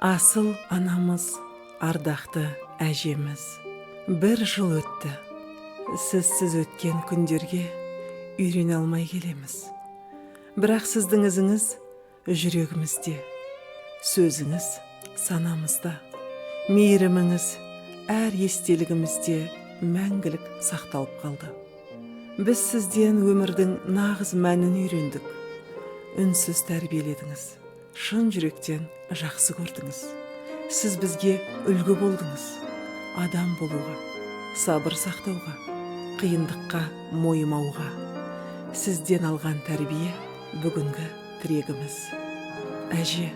Асыл анамыз, ардақты әжеміз, бір жыл өтті. Сізсіз өткен күндерге үйрене алмай келеміз. Бірақ сіздің ізіңіз жүрегімізде, сөзіңіз санамызда, мейіріміңіз әр естелігімізде мәңгілік сақталып қалды. Біз сізден өмірдің нағыз мәнін үйрендік. Үнсіз тәрбиеледіңіз, шын жүректен жақсы көрдіңіз. Сіз бізге үлгі болдыңыз, адам болуға, сабыр сақтауға, қиындыққа мойымауға. Сізден алған тәрбие бүгінгі тірегіміз. Әже,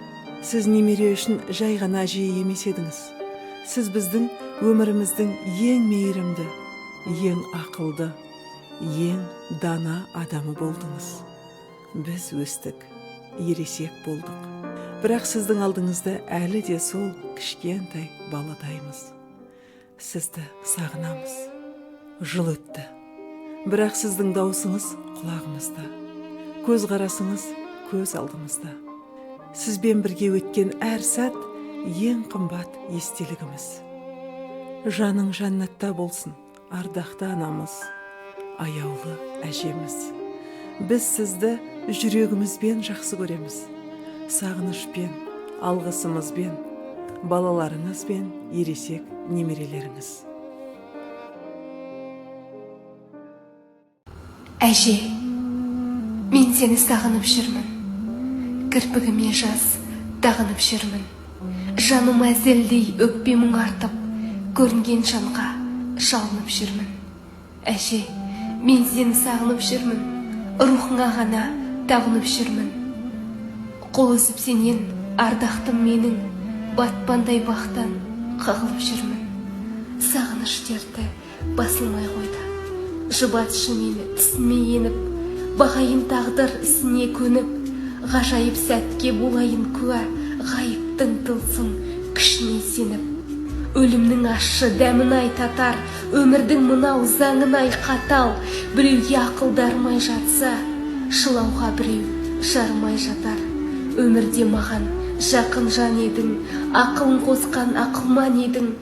сіз немере үшін жай ғана әже емес едіңіз. Сіз біздің өміріміздің ең мейірімді, ең ақылды, ең дана адамы болдыңыз. Біз өстік, ересек болдық. Бірақ сіздің алдыңызда әлі де сол кішкентай баладаймыз. Сізді сағынамыз. Жыл өтті. Бірақ сіздің даусыңыз құлағымызда. Көз қарасыңыз көз алдымызда. Сізбен бірге өткен әр сәт ең қымбат естелігіміз. Жаның жәннатта болсын, ардақты анамыз, аяулы әжеміз. Біз сізді жүрегімізбен жақсы көреміз. Сағынышпен, алғысымызбен, балаларыңызбен, ересек немерелеріңіз. Әже, мен сені сағынып жүрмін. Кірпігіме жас тағынып жүрмін. Жаныма зілдей өкпе мұң артып, көрінген жанға жалынып жүрмін. Әже, мен сені сағынып жүрмін. Рухыңа ғана табынып жүрмін. Қол үзіп сенен ардақтым менің, батпандай бақтан қағылып жүрмін. Сағыныш дерті басылмай қойды. Жұбатшы мені түсіме еніп, бағайын тағдыр ісіне көніп, ғажайып сәтке болайын куә, ғайыптың тылсым күшіне сеніп. Өлімнің ащы дәмін айтатар, өмірдің мынау заңын қатал. Біреуге ақылдармай жатса, шылауға біреу жармай жатар. Өмірде маған жақын жан едің, ақылын қосқан ақылман едің.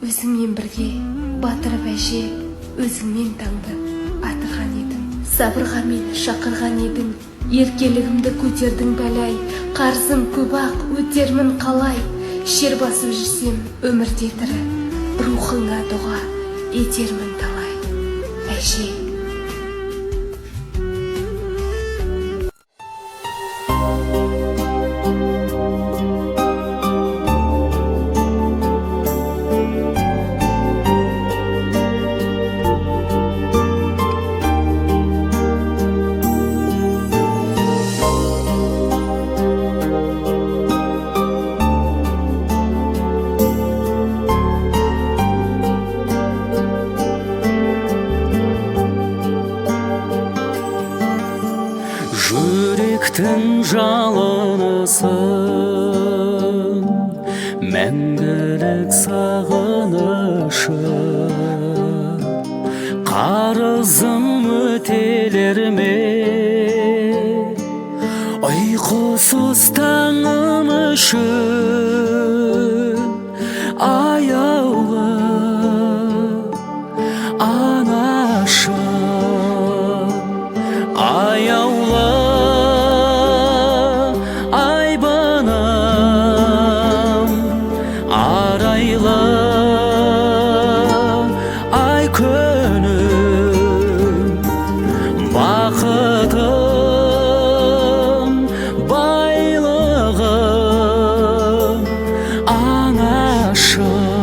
Өзіңмен бірге батырып әже, өзіңмен таңды атырған едің. Сабырға мені шақырған едің, еркелігімді көтердің бәләй. Қарзым көп ақ өтермін қалай, шер басып жүрсем өмірде тірі, рухыңа дұға етермін талай. Әже, жүректің жалынысын, мәңгілік сағынышым, қарызым өтелер ме, ұйқысыз таңым үшін, аяулы анашым, аяулы ай көнім, бақытым, байлығым, анашым.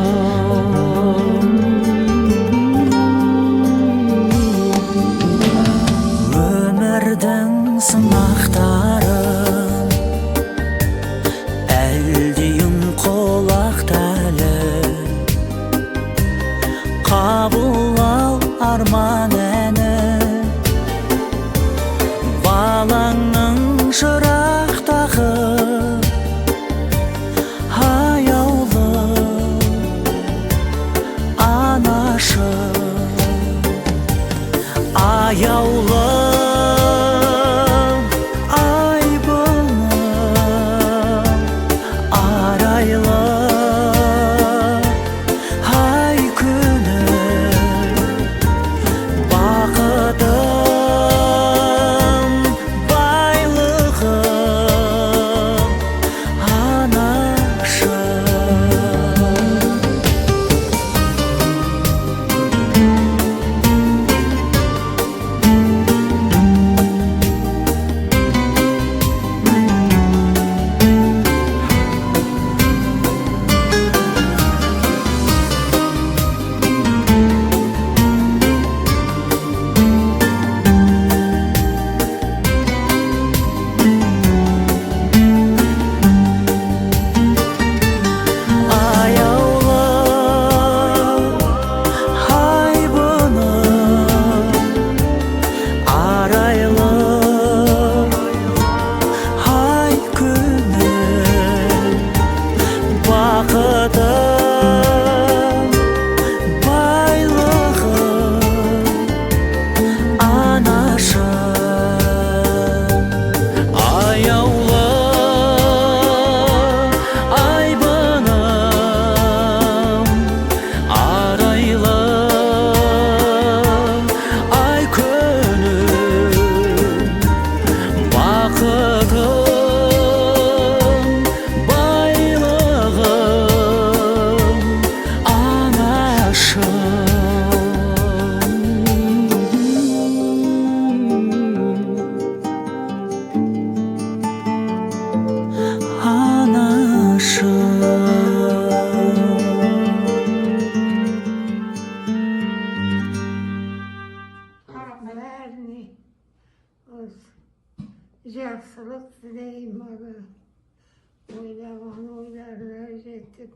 etip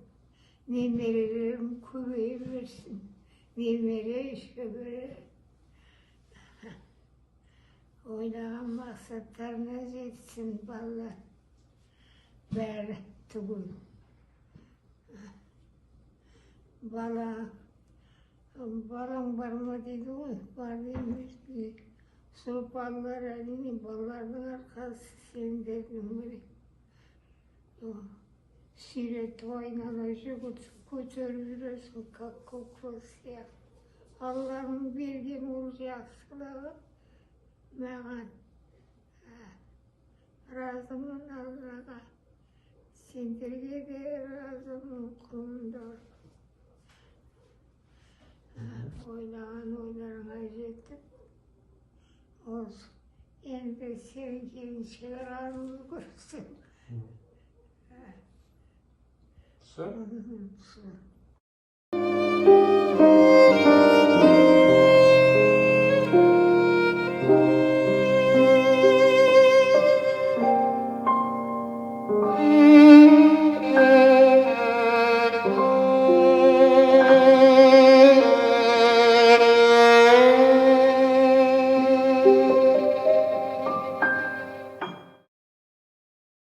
nemelerim kuvvetversin. Nemere şöbere. Oylagan maksatlarına jetsin balla. Bäri tugul. Balam var mı dedi o, var demiş ki, şu ballar elini, balların arkası sen dedim böyle. O, siret oynanışı götürürürsün, kak kokusu ya. Allah'ın vergen olacaksın, ben razımın Allah'a, sendirge de razımın kulunda. Oylagan oylarına jetip olsun. Endi senin kelinçeler armını görsün. Sen? Su.